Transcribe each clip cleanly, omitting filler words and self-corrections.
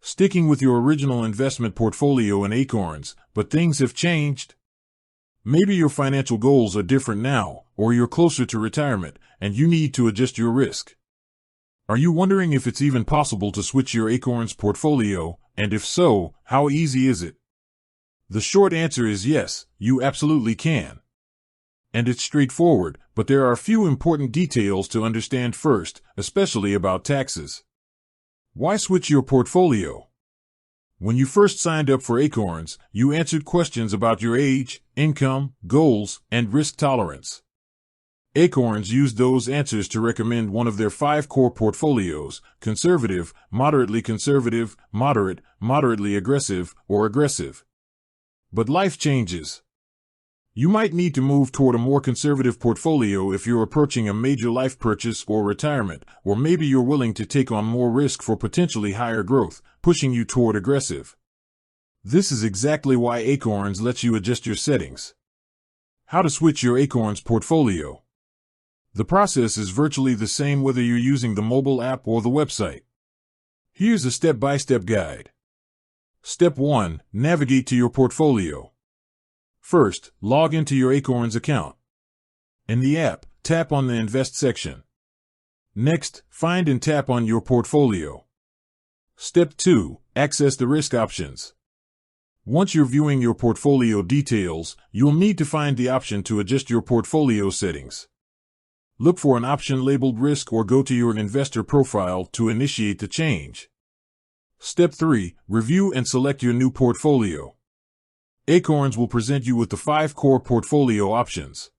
Sticking with your original investment portfolio in Acorns, but things have changed? Maybe your financial goals are different now, or you're closer to retirement, and you need to adjust your risk. Are you wondering if it's even possible to switch your Acorns portfolio, and if so, how easy is it? The short answer is yes, you absolutely can. And it's straightforward, but there are a few important details to understand first, especially about taxes. Why switch your portfolio? When you first signed up for Acorns, you answered questions about your age, income, goals, and risk tolerance. Acorns used those answers to recommend one of their 5 core portfolios: conservative, moderate, moderately aggressive, or aggressive. But life changes. You might need to move toward a more conservative portfolio if you're approaching a major life purchase or retirement, or maybe you're willing to take on more risk for potentially higher growth, pushing you toward aggressive. This is exactly why Acorns lets you adjust your settings. How to switch your Acorns portfolio. The process is virtually the same whether you're using the mobile app or the website. Here's a step-by-step guide. Step 1. Navigate to your portfolio. First, log into your Acorns account. In the app, tap on the Invest section. Next, find and tap on your portfolio. Step 2. Access the risk options. Once you're viewing your portfolio details, you'll need to find the option to adjust your portfolio settings. Look for an option labeled Risk or go to your investor profile to initiate the change. Step 3. Review and select your new portfolio. Acorns will present you with the 5 core portfolio options.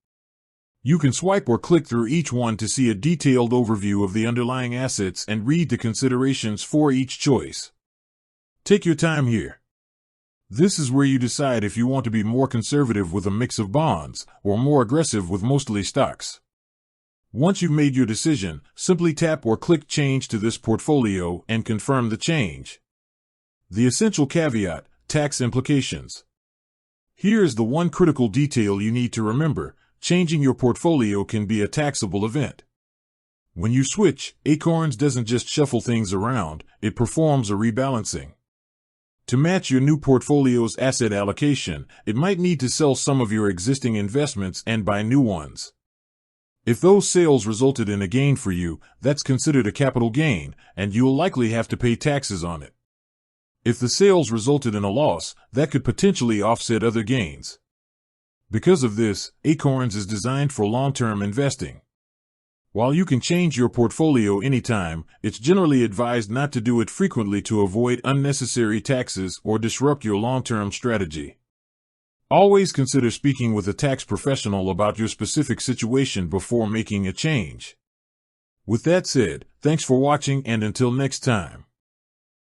You can swipe or click through each one to see a detailed overview of the underlying assets and read the considerations for each choice. Take your time here. This is where you decide if you want to be more conservative with a mix of bonds or more aggressive with mostly stocks. Once you've made your decision, simply tap or click Change to this portfolio and confirm the change. The essential caveat: tax implications. Here is the one critical detail you need to remember: changing your portfolio can be a taxable event. When you switch, Acorns doesn't just shuffle things around, it performs a rebalancing. To match your new portfolio's asset allocation, it might need to sell some of your existing investments and buy new ones. If those sales resulted in a gain for you, that's considered a capital gain, and you'll likely have to pay taxes on it. If the sales resulted in a loss, that could potentially offset other gains. Because of this, Acorns is designed for long-term investing. While you can change your portfolio anytime, it's generally advised not to do it frequently to avoid unnecessary taxes or disrupt your long-term strategy. Always consider speaking with a tax professional about your specific situation before making a change. With that said, thanks for watching, and until next time.